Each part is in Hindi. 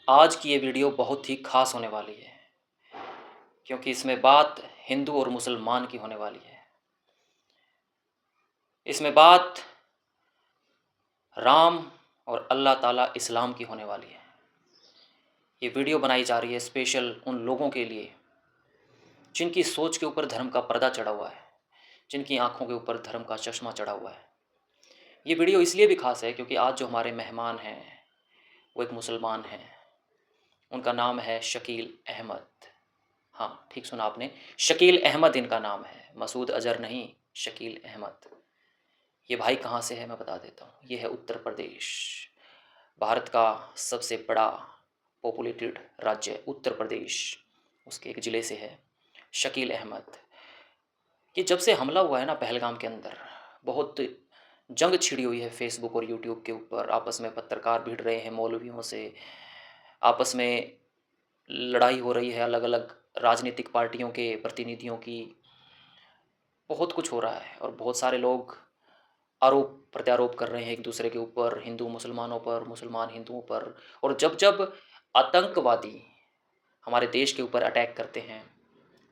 आज की ये वीडियो बहुत ही ख़ास होने वाली है, क्योंकि इसमें बात हिंदू और मुसलमान की होने वाली है। इसमें बात राम और अल्लाह ताला इस्लाम की होने वाली है। ये वीडियो बनाई जा रही है स्पेशल उन लोगों के लिए, जिनकी सोच के ऊपर धर्म का पर्दा चढ़ा हुआ है, जिनकी आँखों के ऊपर धर्म का चश्मा चढ़ा हुआ है। ये वीडियो इसलिए भी ख़ास है क्योंकि आज जो हमारे मेहमान हैं, वो एक मुसलमान हैं। उनका नाम है शकील अहमद। हाँ, ठीक सुना आपने, शकील अहमद इनका नाम है, मसूद अज़हर नहीं, शकील अहमद। ये भाई कहाँ से है मैं बता देता हूँ। ये है उत्तर प्रदेश, भारत का सबसे बड़ा पॉपुलेटेड राज्य उत्तर प्रदेश, उसके एक ज़िले से है शकील अहमद। ये जब से हमला हुआ है ना पहलगाम के अंदर, बहुत जंग छिड़ी हुई है फेसबुक और यूट्यूब के ऊपर। आपस में पत्रकार भिड़ रहे हैं मौलवियों से, आपस में लड़ाई हो रही है अलग अलग राजनीतिक पार्टियों के प्रतिनिधियों की। बहुत कुछ हो रहा है और बहुत सारे लोग आरोप प्रत्यारोप कर रहे हैं एक दूसरे के ऊपर, हिंदू मुसलमानों पर, मुसलमान हिंदुओं पर। और जब जब आतंकवादी हमारे देश के ऊपर अटैक करते हैं,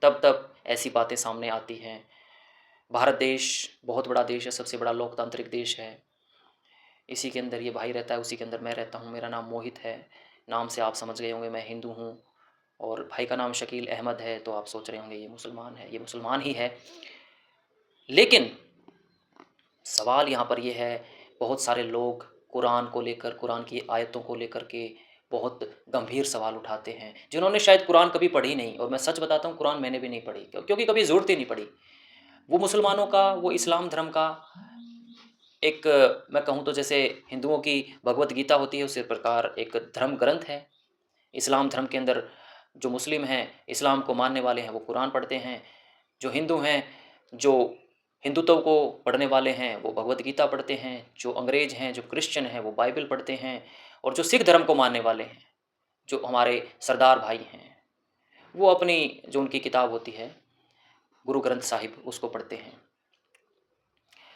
तब तब ऐसी बातें सामने आती हैं। भारत देश बहुत बड़ा देश है, सबसे बड़ा लोकतांत्रिक देश है। इसी के अंदर ये भाई रहता है, उसी के अंदर मैं रहता हूँ। मेरा नाम मोहित है, नाम से आप समझ गए होंगे मैं हिंदू हूँ। और भाई का नाम शकील अहमद है, तो आप सोच रहे होंगे ये मुसलमान है। ये मुसलमान ही है, लेकिन सवाल यहाँ पर ये है, बहुत सारे लोग कुरान को लेकर, कुरान की आयतों को लेकर के बहुत गंभीर सवाल उठाते हैं, जिन्होंने शायद कुरान कभी पढ़ी नहीं। और मैं सच बताता हूँ, कुरान मैंने भी नहीं पढ़ी, क्योंकि कभी ज़रूरत ही नहीं पड़ी। वो मुसलमानों का, वो इस्लाम धर्म का एक, मैं कहूँ तो जैसे हिंदुओं की भगवत गीता होती है, उसी प्रकार एक धर्म ग्रंथ है। इस्लाम धर्म के अंदर जो मुस्लिम हैं, इस्लाम को मानने वाले हैं, वो कुरान पढ़ते हैं। जो हिंदू हैं, जो हिंदुत्व को पढ़ने वाले हैं, वो भगवत गीता पढ़ते हैं। जो अंग्रेज़ हैं, जो क्रिश्चियन हैं, वो बाइबल पढ़ते हैं। और जो सिख धर्म को मानने वाले हैं, जो हमारे सरदार भाई हैं, वो अपनी जो उनकी किताब होती है गुरु ग्रंथ साहिब, उसको पढ़ते हैं।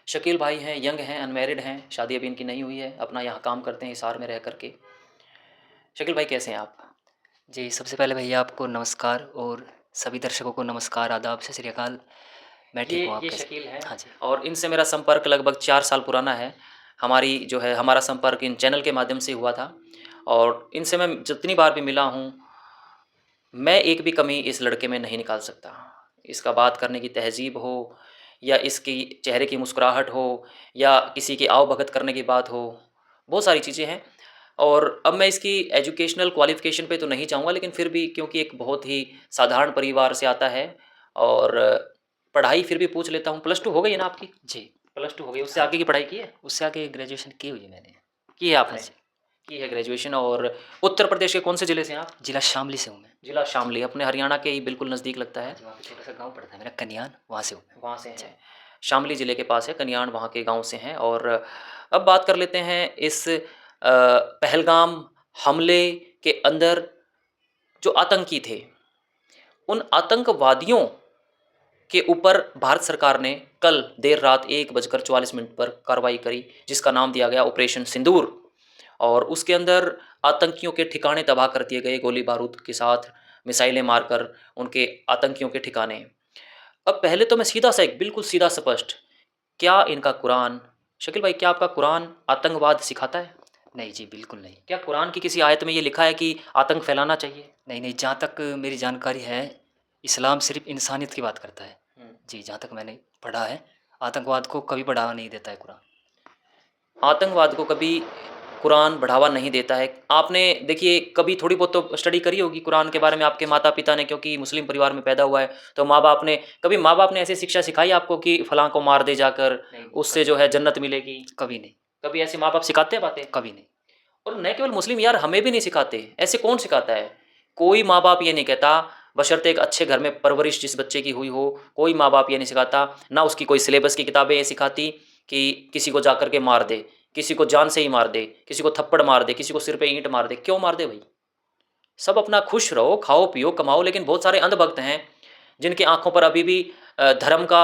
शकील भाई हैं, यंग हैं, अनमैरिड हैं, शादी अभी इनकी नहीं हुई है, अपना यहाँ काम करते हैं हिसार में रह करके। शकील भाई कैसे हैं आप? जी, सबसे पहले भैया आपको नमस्कार और सभी दर्शकों को नमस्कार, आदाब, सत श्री अकाल। मैं ठीक हूँ, आप ये कैसे? शकील हैं, हाँ जी। और इनसे मेरा संपर्क लगभग 4 साल पुराना है। हमारी जो है हमारा संपर्क इन चैनल के माध्यम से हुआ था। और इनसे मैं जितनी बार भी मिला हूँ, मैं एक भी कमी इस लड़के में नहीं निकाल सकता। इसका बात करने की तहज़ीब हो, या इसकी चेहरे की मुस्कुराहट हो, या किसी की आवभगत करने की बात हो, बहुत सारी चीज़ें हैं। और अब मैं इसकी एजुकेशनल क्वालिफ़िकेशन पे तो नहीं जाऊँगा, लेकिन फिर भी क्योंकि एक बहुत ही साधारण परिवार से आता है, और पढ़ाई फिर भी पूछ लेता हूँ। प्लस 2 हो गई है ना आपकी? जी, प्लस 2 हो गई, उससे हाँ आगे जी। की पढ़ाई की है? उससे आगे ग्रेजुएशन की हुई है मैंने। की है हाँ आपने? जी। की है ग्रेजुएशन। और उत्तर प्रदेश के कौन से ज़िले से हैं आप? जिला शामली से हूँ मैं। जिला शामली, अपने हरियाणा के ही बिल्कुल नज़दीक लगता हाँ है। जी, वहाँ पे छोटा-सा गाँव पड़ता है मेरा कन्यान, वहाँ से हूँ मैं। वहाँ से जी। हैं। शामली ज़िले के पास है कन्याण, वहाँ के गाँव से हैं। और अब बात कर लेते हैं इस पहलगाम हमले के अंदर जो आतंकी थे, उन आतंकवादियों के ऊपर भारत सरकार ने कल देर रात 1:44 पर कार्रवाई करी, जिसका नाम दिया गया ऑपरेशन सिंदूर। और उसके अंदर आतंकियों के ठिकाने तबाह कर दिए गए, गोली बारूद के साथ मिसाइलें मारकर उनके आतंकियों के ठिकाने। अब पहले तो मैं सीधा सा, एक बिल्कुल सीधा स्पष्ट, क्या इनका कुरान, शकील भाई क्या आपका कुरान आतंकवाद सिखाता है? नहीं जी, बिल्कुल नहीं। क्या कुरान की किसी आयत में ये लिखा है कि आतंक फैलाना चाहिए? नहीं, नहीं, जहाँ तक मेरी जानकारी है, इस्लाम सिर्फ़ इंसानियत की बात करता है। हुँ। जी, जहाँ तक मैंने पढ़ा है, आतंकवाद को कभी बढ़ावा नहीं देता है कुरान। आतंकवाद को कभी कुरान बढ़ावा नहीं देता है। आपने देखिए कभी थोड़ी बहुत तो स्टडी करी होगी कुरान के बारे में, आपके माता-पिता ने, क्योंकि मुस्लिम परिवार में पैदा हुआ है, तो माँ-बाप ने ऐसी शिक्षा सिखाई आपको कि फलाँ को मार दे जाकर, नहीं, उससे जो है जन्नत मिलेगी? कभी नहीं, कभी ऐसे माँ-बाप सिखाते हैं बातें? कभी नहीं। और न केवल मुस्लिम यार, हमें भी नहीं सिखाते। ऐसे कौन सिखाता है? कोई माँ-बाप ये नहीं कहता, बशर्ते एक अच्छे घर में परवरिश जिस बच्चे की हुई हो, कोई माँ-बाप ये नहीं सिखाता, ना उसकी कोई सिलेबस की किताबें ये सिखाती कि किसी को जाकर के मार दे, किसी को जान से ही मार दे, किसी को थप्पड़ मार दे, किसी को सिर पे ईंट मार दे। क्यों मार दे भई? सब अपना खुश रहो, खाओ-पियो, कमाओ। लेकिन बहुत सारे अंधभक्त हैं, जिनकी आँखों पर अभी भी धर्म का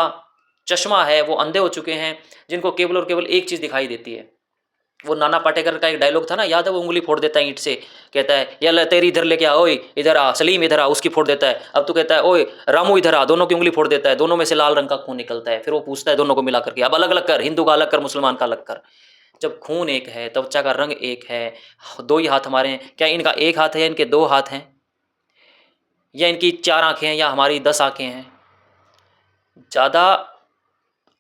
चश्मा है, वो अंधे हो चुके हैं, जिनको केवल और केवल एक चीज़ दिखाई देती है, वो नाना पाटेकर का एक डायलॉग था ना, याद है? वो उंगली फोड़ देता है ईंट से, कहता है ये ले तेरी इधर लेके आ, ओए इधर आ, सलीम इधर आ, उसकी फोड़ देता है। अब तो कहता है ओए रामू इधर आ, दोनों की उंगली फोड़ देता है, दोनों में से लाल रंग का खून निकलता है। फिर वो पूछता है दोनों को मिला करके, अब अलग अलग कर, हिंदू का अलग कर, मुसलमान का अलग कर। जब खून एक है, त्वचा का रंग एक है, दो ही हाथ हमारे हैं, क्या इनका एक हाथ है या इनके दो हाथ हैं, या इनकी 4 आंखें हैं या हमारी 10 आंखें हैं? ज़्यादा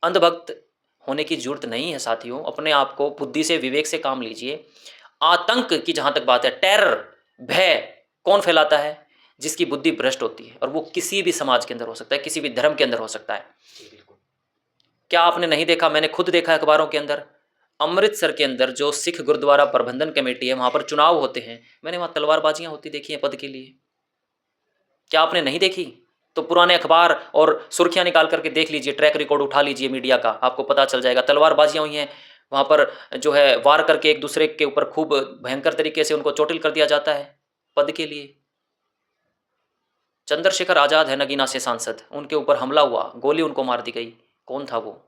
अंधभक्त होने की जरूरत नहीं है साथियों। अपने आप को बुद्धि से, विवेक से काम लीजिए। आतंक की जहां तक बात है, टेरर, भय कौन फैलाता है? जिसकी बुद्धि भ्रष्ट होती है, और वो किसी भी समाज के अंदर हो सकता है, किसी भी धर्म के अंदर हो सकता है। क्या आपने नहीं देखा? मैंने खुद देखा अखबारों के अंदर, अमृतसर के अंदर जो सिख गुरुद्वारा प्रबंधन कमेटी है, वहां पर चुनाव होते हैं, मैंने वहां तलवारबाजियां होती देखी हैं पद के लिए। क्या आपने नहीं देखी? तो पुराने अखबार और सुर्खियां निकाल करके देख लीजिए, ट्रैक रिकॉर्ड उठा लीजिए मीडिया का, आपको पता चल जाएगा। तलवारबाजियां हुई हैं वहां पर, जो है वार करके एक दूसरे के ऊपर खूब भयंकर तरीके से उनको चोटिल कर दिया जाता है पद के लिए। चंद्रशेखर आजाद है नगीना से सांसद, उनके ऊपर हमला हुआ, गोली उनको मार दी गई। कौन था वो?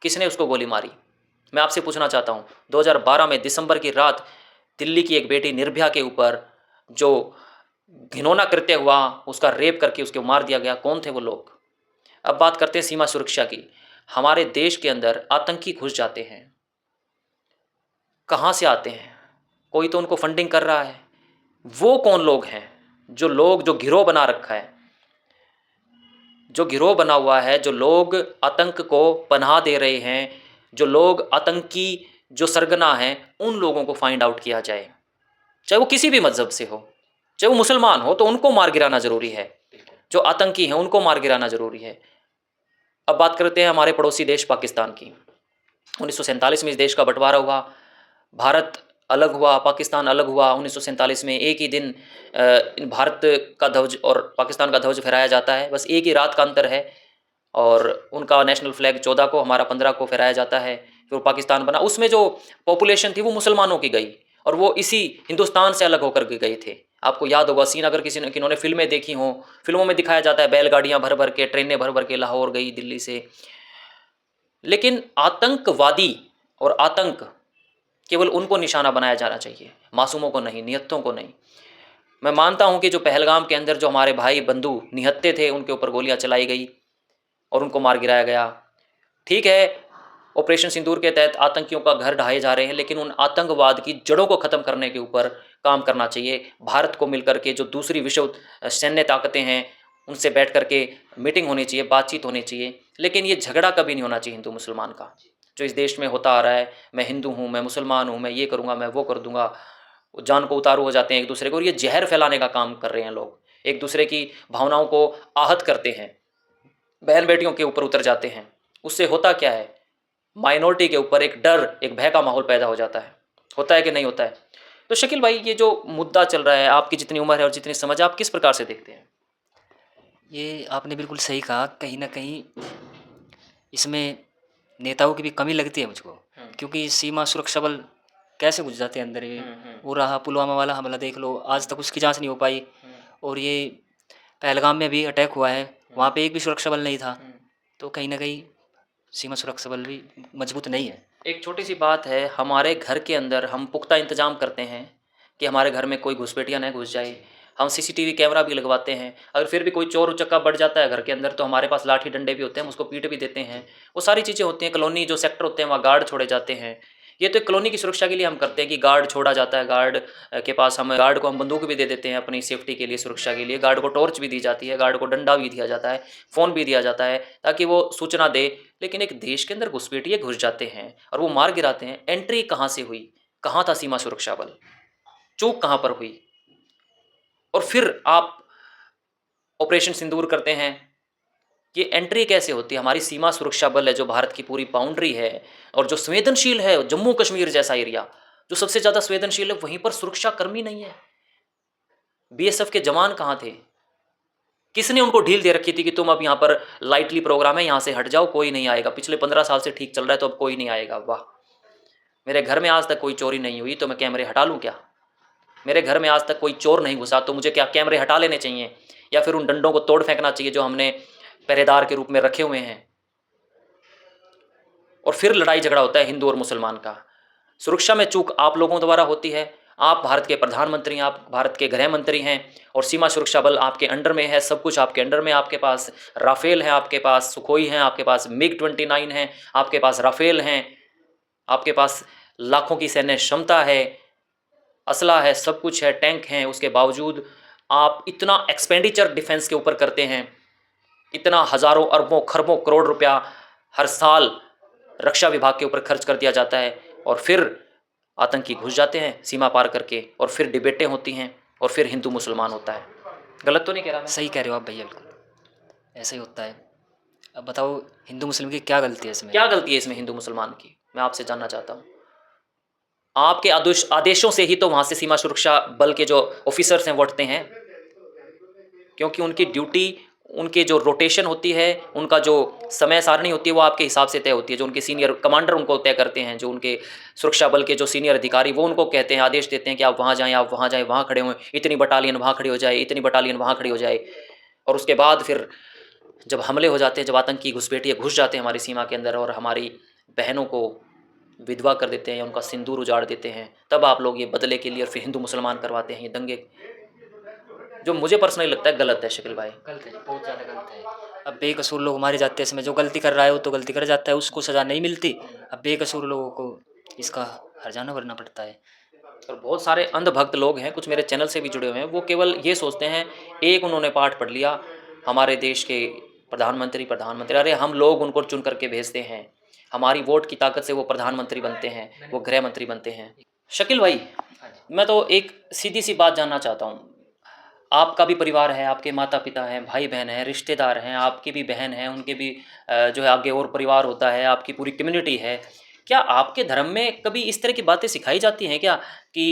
किसने उसको गोली मारी? मैं आपसे पूछना चाहता हूं, 2012 में दिसंबर की रात दिल्ली की एक बेटी निर्भया के ऊपर जो घिनौना कृत्य हुआ, उसका रेप करके उसको मार दिया गया, कौन थे वो लोग? अब बात करते हैं सीमा सुरक्षा की। हमारे देश के अंदर आतंकी घुस जाते हैं, कहाँ से आते हैं? कोई तो उनको फंडिंग कर रहा है। वो कौन लोग हैं? जो गिरोह बना रखा है, जो गिरोह बना हुआ है, जो लोग आतंक को पनाह दे रहे हैं, जो लोग आतंकी जो सरगना हैं, उन लोगों को फाइंड आउट किया जाए। चाहे वो किसी भी मजहब से हो, चाहे वो मुसलमान हो, तो उनको मार गिराना जरूरी है। जो आतंकी हैं उनको मार गिराना जरूरी है। अब बात करते हैं हमारे पड़ोसी देश पाकिस्तान की। 1947 में इस देश का बंटवारा हुआ, भारत अलग हुआ, पाकिस्तान अलग हुआ। 1947 में एक ही दिन भारत का ध्वज और पाकिस्तान का ध्वज फहराया जाता है, बस एक ही रात का अंतर है। और उनका नेशनल फ्लैग 14 को, हमारा 15 को फहराया जाता है। फिर पाकिस्तान बना, उसमें जो पॉपुलेशन थी वो मुसलमानों की गई, और वो इसी हिंदुस्तान से अलग होकर के गए थे। आपको याद होगा सीन, अगर किसी ने किन्होंने फिल्में देखी हों, फिल्मों में दिखाया जाता है बैलगाड़ियां भर भर के, ट्रेनें भर भर के लाहौर गई दिल्ली से। लेकिन आतंकवादी और आतंक केवल उनको निशाना बनाया जाना चाहिए, मासूमों को नहीं, निहत्तों को नहीं। मैं मानता हूं कि जो पहलगाम के अंदर जो हमारे भाई बंधु निहत्ते थे, उनके ऊपर गोलियां चलाई गई और उनको मार गिराया गया। ठीक है, ऑपरेशन सिंदूर के तहत आतंकियों का घर ढहाए जा रहे हैं, लेकिन उन आतंकवाद की जड़ों को खत्म करने के ऊपर काम करना चाहिए। भारत को मिलकर के जो दूसरी विश्व सैन्य ताकतें हैं, उनसे बैठ करके मीटिंग होनी चाहिए, बातचीत होनी चाहिए। लेकिन ये झगड़ा कभी नहीं होना चाहिए हिंदू मुसलमान का, जो इस देश में होता आ रहा है। मैं हिंदू हूँ, मैं मुसलमान हूँ, मैं ये करूँगा, मैं वो कर दूंगा। जान को उतारू हो जाते हैं एक दूसरे को, और ये जहर फैलाने का काम कर रहे हैं लोग, एक दूसरे की भावनाओं को आहत करते हैं, बहन बेटियों के ऊपर उतर जाते हैं। उससे होता क्या है? माइनॉरिटी के ऊपर एक डर, एक भय का माहौल पैदा हो जाता है। होता है कि नहीं होता है? तो शकील भाई, ये जो मुद्दा चल रहा है, आपकी जितनी उम्र है और जितनी समझ, आप किस प्रकार से देखते हैं? ये आपने बिल्कुल सही कहा। कहीं न कहीं इसमें नेताओं की भी कमी लगती है मुझको, क्योंकि सीमा सुरक्षा बल कैसे घुस जाते हैं अंदर ये। वो रहा पुलवामा वाला हमला देख लो, आज तक उसकी जाँच नहीं हो पाई। और ये पहलगाम में भी अटैक हुआ है, वहाँ पे एक भी सुरक्षा बल नहीं था। तो कहीं न कहीं सीमा सुरक्षा बल भी मजबूत नहीं है। एक छोटी सी बात है, हमारे घर के अंदर हम पुख्ता इंतजाम करते हैं कि हमारे घर में कोई घुसपैठिया न घुस जाए। हम सीसीटीवी कैमरा भी लगवाते हैं। अगर फिर भी कोई चोर उचक्का बढ़ जाता है घर के अंदर, तो हमारे पास लाठी डंडे भी होते हैं, हम उसको पीट भी देते हैं। वो सारी चीज़ें होती हैं। कॉलोनी जो सेक्टर होते हैं, वहाँ गार्ड छोड़े जाते हैं। ये तो एक कॉलोनी की सुरक्षा के लिए हम करते हैं कि गार्ड छोड़ा जाता है। गार्ड के पास हम गार्ड को हम बंदूक भी दे देते हैं अपनी सेफ्टी के लिए, सुरक्षा के लिए। गार्ड को टॉर्च भी दी जाती है, गार्ड को डंडा भी दिया जाता है, फ़ोन भी दिया जाता है, ताकि वो सूचना दे। लेकिन एक देश के अंदर घुसपैठिए घुस जाते हैं और वो मार गिराते हैं। एंट्री कहाँ से हुई? कहाँ था सीमा सुरक्षा बल? चूक कहाँ पर हुई? और फिर आप ऑपरेशन सिंदूर करते हैं। ये एंट्री कैसे होती है? हमारी सीमा सुरक्षा बल है, जो भारत की पूरी बाउंड्री है और जो संवेदनशील है, जम्मू कश्मीर जैसा एरिया जो सबसे ज़्यादा संवेदनशील है, वहीं पर सुरक्षा कर्मी नहीं है। बीएसएफ के जवान कहाँ थे? किसने उनको ढील दे रखी थी कि तुम अब यहाँ पर लाइटली प्रोग्राम है, यहाँ से हट जाओ, कोई नहीं आएगा। पिछले 15 साल से ठीक चल रहा है, तो अब कोई नहीं आएगा। वाह, मेरे घर में आज तक कोई चोरी नहीं हुई, तो मैं कैमरे हटा लूँ क्या? मेरे घर में आज तक कोई चोर नहीं घुसा, तो मुझे क्या कैमरे हटा लेने चाहिए, या फिर उन डंडों को तोड़ फेंकना चाहिए जो हमने पहरेदार के रूप में रखे हुए हैं? और फिर लड़ाई झगड़ा होता है हिंदू और मुसलमान का। सुरक्षा में चूक आप लोगों द्वारा होती है। आप भारत के प्रधानमंत्री हैं, आप भारत के गृह मंत्री हैं और सीमा सुरक्षा बल आपके अंडर में है, सब कुछ आपके अंडर में है। आपके पास राफेल है, आपके पास सुखोई हैं, आपके पास MiG-29 हैं, आपके पास राफेल हैं, आपके पास लाखों की सैन्य क्षमता है, असला है, सब कुछ है, टैंक हैं। उसके बावजूद आप इतना एक्सपेंडिचर डिफेंस के ऊपर करते हैं, इतना हज़ारों अरबों खरबों करोड़ रुपया हर साल रक्षा विभाग के ऊपर खर्च कर दिया जाता है और फिर आतंकी घुस जाते हैं सीमा पार करके और फिर डिबेटें होती हैं और फिर हिंदू मुसलमान होता है। गलत तो नहीं कह रहा मैं? सही कह रहे हो आप भैया, बिल्कुल ऐसा ही होता है। अब बताओ हिंदू मुस्लिम की क्या गलती है इसमें? क्या गलती है इसमें हिंदू मुसलमान की, मैं आपसे जानना चाहता हूँ। आपके आदेशों से ही तो वहाँ से सीमा सुरक्षा बल के जो ऑफिसर्स हैं वो हटते हैं, क्योंकि उनकी ड्यूटी, उनके जो रोटेशन होती है, उनका जो समय सारणी होती है वो आपके हिसाब से तय होती है। जो उनके सीनियर कमांडर उनको तय करते हैं, जो उनके सुरक्षा बल के जो सीनियर अधिकारी वो उनको कहते हैं, आदेश देते हैं कि आप वहाँ जाएँ, आप वहाँ जाएँ, वहाँ खड़े हों, इतनी बटालियन वहाँ खड़ी हो जाए, इतनी बटालियन वहाँ खड़ी हो जाए। और उसके बाद फिर जब हमले हो जाते हैं, जब आतंकी घुसपैठिए घुस जाते हैं हमारी सीमा के अंदर और हमारी बहनों को विधवा कर देते हैं या उनका सिंदूर उजाड़ देते हैं, तब आप लोग ये बदले के लिए और फिर हिंदू मुसलमान करवाते हैं ये दंगे, जो मुझे पर्सनली लगता है गलत है शकील भाई। गलत है, बहुत ज़्यादा गलत है। अब बेकसूर लोग मारे जाते हैं इसमें, जो गलती कर रहा है वो तो गलती कर जाता है, उसको सज़ा नहीं मिलती। अब बेकसूर लोगों को इसका हर्जाना भरना पड़ता है। और बहुत सारे अंधभक्त लोग हैं, कुछ मेरे चैनल से भी जुड़े हुए हैं, वो केवल ये सोचते हैं, एक उन्होंने पाठ पढ़ लिया, हमारे देश के प्रधानमंत्री, अरे हम लोग उनको चुन करके भेजते हैं, हमारी वोट की ताकत से वो प्रधानमंत्री बनते हैं, वो गृह मंत्री बनते हैं। शकील भाई, मैं तो एक सीधी सी बात जानना चाहता हूँ। आपका भी परिवार है, आपके माता पिता हैं, भाई बहन हैं, रिश्तेदार हैं, आपकी भी बहन है, उनके भी जो है आगे और परिवार होता है, आपकी पूरी कम्युनिटी है। क्या आपके धर्म में कभी इस तरह की बातें सिखाई जाती हैं क्या कि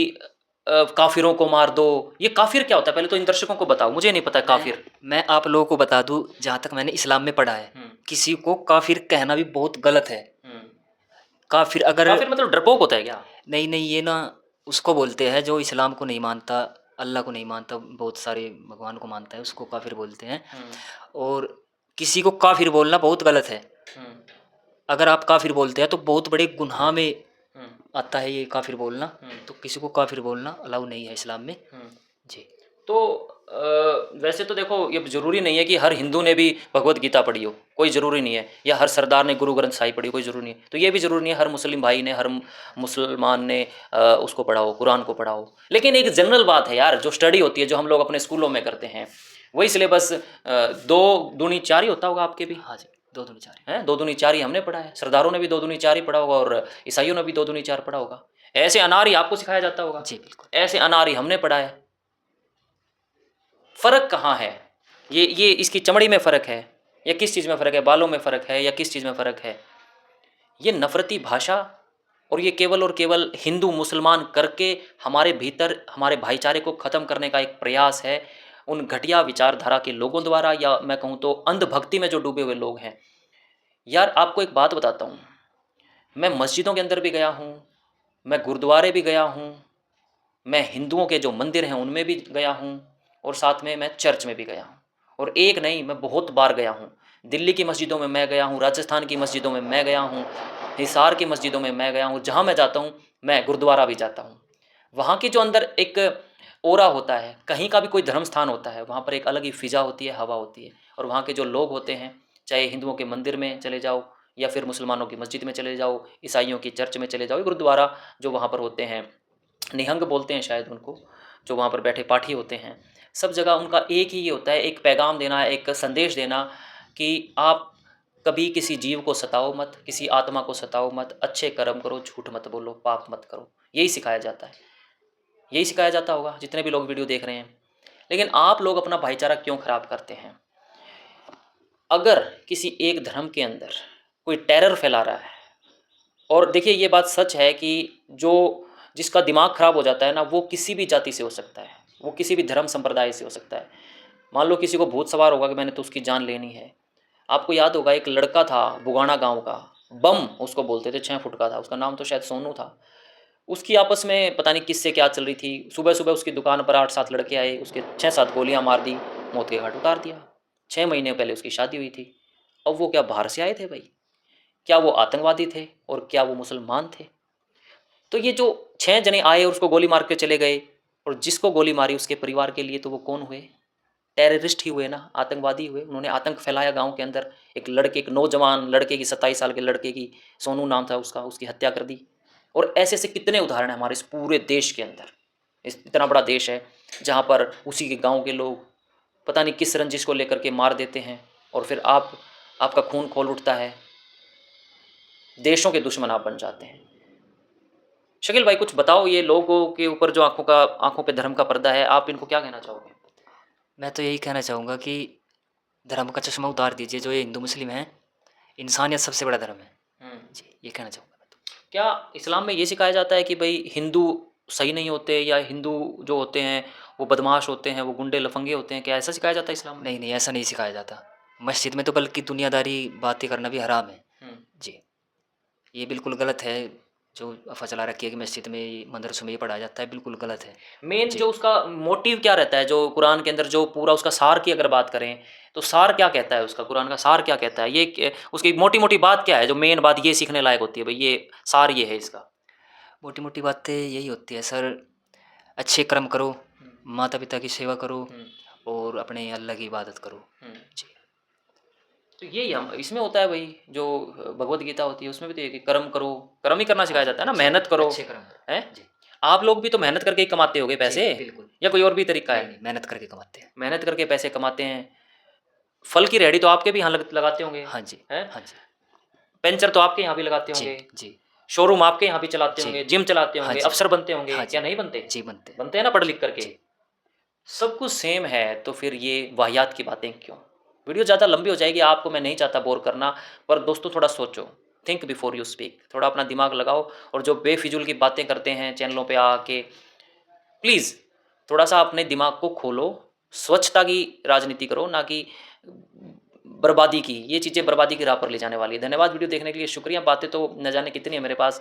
काफिरों को मार दो? ये काफिर क्या होता है, पहले तो इन दर्शकों को बताओ, मुझे नहीं पता काफिर। मैं आप लोगों को बता दूं, जहाँ तक मैंने इस्लाम में पढ़ा है, किसी को काफिर कहना भी बहुत गलत है। काफिर अगर काफिर मतलब डरपोक होता है क्या? नहीं नहीं, ये ना उसको बोलते हैं जो इस्लाम को नहीं मानता, अल्लाह को नहीं मानता, बहुत सारे भगवान को मानता है, उसको काफिर बोलते हैं। और किसी को काफिर बोलना बहुत गलत है। अगर आप काफिर बोलते हैं तो बहुत बड़े गुनाह में आता है ये काफिर बोलना। तो किसी को काफिर बोलना अलाउ नहीं है इस्लाम में जी। तो वैसे तो देखो, ये ज़रूरी नहीं है कि हर हिंदू ने भी भगवत गीता पढ़ी हो, कोई ज़रूरी नहीं है, या हर सरदार ने गुरु ग्रंथ साहिब पढ़ी हो, कोई ज़रूरी नहीं है। तो ये भी ज़रूरी नहीं है हर मुस्लिम भाई ने, हर मुसलमान ने उसको पढ़ा हो, कुरान को पढ़ा हो। लेकिन एक जनरल बात है यार, जो स्टडी होती है, जो हम लोग अपने स्कूलों में करते हैं, वही सिलेबस 2 दूनी 4 ही होता होगा आपके भी। हाँ जी, 2 दूनी 4 है 2 दूनी 4 ही हमने पढ़ा है, सरदारों ने भी 2 दूनी 4 ही पढ़ा होगा और ईसाइयों ने भी 2 दूनी 4 पढ़ा होगा। ऐसे अनार ही आपको सिखाया जाता होगा जी, बिल्कुल। ऐसे अनार ही हमने पढ़ा है। फ़र्क कहाँ है? ये इसकी चमड़ी में फ़र्क है या किस चीज़ में फ़र्क है? बालों में फ़र्क है या किस चीज़ में फ़र्क है? ये नफ़रती भाषा और ये केवल और केवल हिंदू मुसलमान करके हमारे भीतर हमारे भाईचारे को ख़त्म करने का एक प्रयास है उन घटिया विचारधारा के लोगों द्वारा, या मैं कहूँ तो अंधभक्ति में जो डूबे हुए लोग हैं। यार आपको एक बात बताता हूँ, मैं मस्जिदों के अंदर भी गया हूँ, मैं गुरुद्वारे भी गया हूँ, मैं हिंदुओं के जो मंदिर हैं उनमें भी गया हूँ और साथ में मैं चर्च में भी गया हूँ। और एक नहीं, मैं बहुत बार गया हूँ। दिल्ली की मस्जिदों में मैं गया हूँ, राजस्थान की मस्जिदों में मैं गया हूँ, हिसार की मस्जिदों में मैं गया हूँ। जहाँ मैं जाता हूँ मैं गुरुद्वारा भी जाता हूँ। वहाँ की जो अंदर एक ओरा होता है, कहीं का भी कोई धर्म स्थान होता है, वहाँ पर एक अलग ही फ़िज़ा होती है, हवा होती है। और वहाँ के जो लोग होते हैं, चाहे हिंदुओं के मंदिर में चले जाओ या फिर मुसलमानों की मस्जिद में चले जाओ, ईसाइयों की चर्च में चले जाओ, गुरुद्वारा जो वहाँ पर होते हैं, निहंग बोलते हैं शायद उनको, जो वहाँ पर बैठे पाठी होते हैं, सब जगह उनका एक ही ये होता है, एक पैगाम देना, एक संदेश देना कि आप कभी किसी जीव को सताओ मत, किसी आत्मा को सताओ मत, अच्छे कर्म करो, झूठ मत बोलो, पाप मत करो। यही सिखाया जाता है, यही सिखाया जाता होगा जितने भी लोग वीडियो देख रहे हैं। लेकिन आप लोग अपना भाईचारा क्यों ख़राब करते हैं? अगर किसी एक धर्म के अंदर कोई टेरर फैला रहा है, और देखिए ये बात सच है कि जो जिसका दिमाग ख़राब हो जाता है ना, वो किसी भी जाति से हो सकता है, वो किसी भी धर्म संप्रदाय से हो सकता है। मान लो किसी को भूत सवार होगा कि मैंने तो उसकी जान लेनी है। आपको याद होगा एक लड़का था बुगाना गांव का, बम उसको बोलते थे, 6 फुट का था, उसका नाम तो शायद सोनू था। उसकी आपस में पता नहीं किससे क्या चल रही थी, सुबह सुबह उसकी दुकान पर 8-7 लड़के आए, उसके 6-7 गोलियां मार दी, मौत के घाट उतार दिया। 6 महीने पहले उसकी शादी हुई थी। अब वो क्या बाहर से आए थे भाई? क्या वो आतंकवादी थे और क्या वो मुसलमान थे? तो ये जो 6 जने आए और उसको गोली मार के चले गए, और जिसको गोली मारी उसके परिवार के लिए तो वो कौन हुए? टेररिस्ट ही हुए ना, आतंकवादी हुए। उन्होंने आतंक फैलाया गाँव के अंदर। एक लड़के, एक नौजवान लड़के की, 27 साल के लड़के की, सोनू नाम था उसका, उसकी हत्या कर दी। और ऐसे-ऐसे कितने उदाहरण हैं हमारे इस पूरे देश के अंदर। इस इतना बड़ा देश है जहाँ पर उसी के गाँव के लोग पता नहीं किस रंजिश को लेकर के मार देते हैं, और फिर आपका खून खौल उठता है, देशों के दुश्मन आप बन जाते हैं। शकील भाई कुछ बताओ, ये लोगों के ऊपर जो आँखों पे धर्म का पर्दा है, आप इनको क्या कहना चाहोगे? मैं तो यही कहना चाहूँगा कि धर्म का चश्मा उतार दीजिए, जो ये हिंदू मुस्लिम हैं, इंसानियत सबसे बड़ा धर्म है। जी, ये कहना चाहूँगा मैं तो। क्या इस्लाम में ये सिखाया जाता है कि भाई हिंदू सही नहीं होते, या हिंदू जो होते हैं वो बदमाश होते हैं, वो गुंडे लफंगे होते हैं? क्या ऐसा सिखाया जाता है इस्लाम में? नहीं, नहीं, ऐसा नहीं सिखाया जाता। मस्जिद में तो बल्कि दुनियादारी बातें करना भी हराम है। जी, ये बिल्कुल गलत है, जो अफ़वाह चला रखी है कि मस्जिद में, मदरसों में ये पढ़ाया जाता है, बिल्कुल गलत है। मेन जी। जो उसका मोटिव क्या रहता है, जो कुरान के अंदर जो पूरा उसका सार की अगर बात करें, तो सार क्या कहता है उसका? कुरान का सार क्या कहता है? उसकी मोटी-मोटी बात क्या है, जो मेन बात ये सीखने लायक होती है, भई ये सार ये है इसका? मोटी-मोटी बातें यही होती है सर, अच्छे कर्म करो, माता-पिता की सेवा करो और अपने अल्लाह की इबादत करो। जी। तो यही हम इसमें होता है भाई, जो भगवत गीता होती है उसमें भी तो ये कि कर्म करो, कर्म ही करना सिखाया जाता है ना, मेहनत करो, अच्छे कर्म करो। हैं? जी। आप लोग भी तो मेहनत करके ही कमाते होगे जी, पैसे, बिल्कुल। या कोई और भी तरीका नहीं, है? नहीं, मेहनत करके कमाते हैं। मेहनत करके पैसे कमाते हैं। फल की रेहड़ी तो आपके भी यहाँ लगाते होंगे, हाँ जी, हैं? हाँ जी। पेंचर तो आपके यहाँ भी लगाते जी, होंगे, जी, शोरूम आपके यहाँ भी चलाते जी। होंगे, जिम चलाते हाँ होंगे, जी, अफ़सर बनते होंगे, हाँ क्या जी। नहीं बनते? जी, बनते हैं। बनते हैं ना पढ़ लिख करके। जी। सब कुछ सेम है, तो फिर ये वाहियात की बातें क्यों? वीडियो ज़्यादा लंबी हो जाएगी, आपको मैं नहीं चाहता बोर करना, पर दोस्तों थोड़ा सोचो, थिंक बिफोर यू स्पीक, थोड़ा अपना दिमाग लगाओ, और जो बेफिजूल की बातें करते हैं चैनलों पे आके, प्लीज़ थोड़ा सा अपने दिमाग को खोलो, स्वच्छता की राजनीति करो, ना कि बर्बादी की। ये चीज़ें बर्बादी की राह पर ले जाने वाली है। धन्यवाद वीडियो देखने के लिए, शुक्रिया। बातें तो न जाने कितनी है मेरे पास।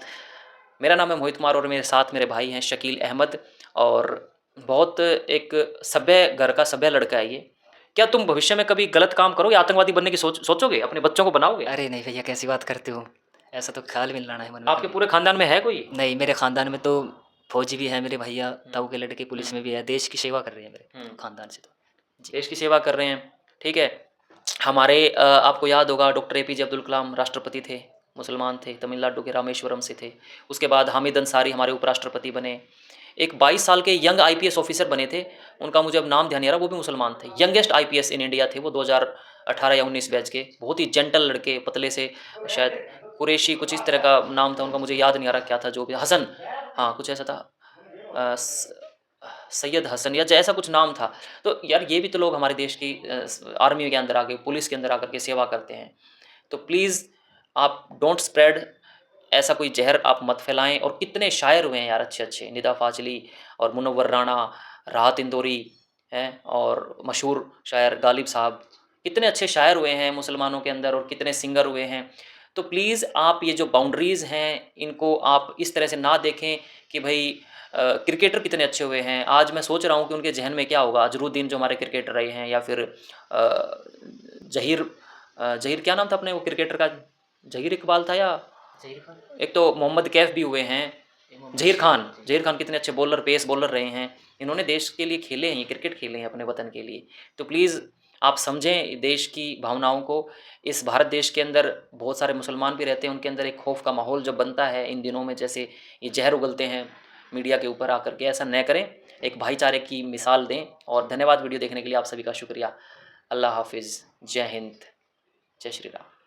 मेरा नाम है मोहित कुमार, और मेरे साथ मेरे भाई हैं शकील अहमद, और बहुत एक सभ्य घर का सभ्य लड़का है ये। क्या तुम भविष्य में कभी गलत काम करोगे, आतंकवादी बनने की सोचोगे? अपने बच्चों को बनाओगे? अरे नहीं भैया, कैसी बात करते हो? ऐसा तो ख़्याल भी नहीं लाना है मन में आपके कभी। पूरे खानदान में है कोई? नहीं, मेरे ख़ानदान में तो फ़ौजी भी हैं, मेरे भैया, ताऊ के लड़के हुँ, पुलिस में भी है, देश की सेवा कर रहे हैं मेरे हुँ। ख़ानदान से तो। जी। देश की सेवा कर रहे हैं, ठीक है। हमारे आपको याद होगा डॉक्टर एपीजे अब्दुल कलाम राष्ट्रपति थे, मुसलमान थे, तमिलनाडु के रामेश्वरम से थे। उसके बाद हामिद अंसारी हमारे उपराष्ट्रपति बने। एक 22 साल के यंग आईपीएस ऑफिसर बने थे, उनका मुझे अब नाम ध्यान नहीं आ रहा, वो भी मुसलमान थे। यंगेस्ट आईपीएस इन इंडिया थे वो, 2018 या 19 बैच के, बहुत ही जेंटल लड़के, पतले से, शायद कुरैशी कुछ इस तरह का नाम था उनका, मुझे याद नहीं आ रहा क्या था, जो भी हसन, हाँ, कुछ ऐसा था। सैयद हसन या जैसा कुछ नाम था। तो यार ये भी तो लोग हमारे देश की आर्मी के अंदर आके, पुलिस के अंदर आकर के सेवा करते हैं। तो प्लीज़ आप डोंट स्प्रेड ऐसा कोई ज़हर, आप मत फैलाएँ। और कितने शायर हुए हैं यार अच्छे-अच्छे, निदा फ़ाज़ली और मुनव्वर राना, राहत इंदौरी हैं, और मशहूर शायर गालिब साहब, कितने अच्छे शायर हुए हैं मुसलमानों के अंदर, और कितने सिंगर हुए हैं। तो प्लीज़ आप ये जो बाउंड्रीज़ हैं, इनको आप इस तरह से ना देखें कि भई क्रिकेटर कितने अच्छे हुए हैं। आज मैं सोच रहा हूँ कि उनके ज़हन में क्या होगा, अज़रुद्दीन जो हमारे क्रिकेटर रहे हैं, या फिर ज़हीर, ज़हीर क्या नाम था अपने वो क्रिकेटर का? ज़हीर इकबाल था, या एक तो मोहम्मद कैफ़ भी हुए हैं, ज़हीर खान कितने अच्छे बॉलर, पेस बॉलर रहे हैं। इन्होंने देश के लिए खेले हैं, ये क्रिकेट खेले हैं अपने वतन के लिए। तो प्लीज़ आप समझें देश की भावनाओं को। इस भारत देश के अंदर बहुत सारे मुसलमान भी रहते हैं, उनके अंदर एक खौफ का माहौल जब बनता है इन दिनों में, जैसे ये ज़हर उगलते हैं मीडिया के ऊपर आकर के, ऐसा न करें, एक भाईचारे की मिसाल दें। और धन्यवाद वीडियो देखने के लिए, आप सभी का शुक्रिया। अल्लाह हाफ़िज़, जय हिंद, जय श्री राम।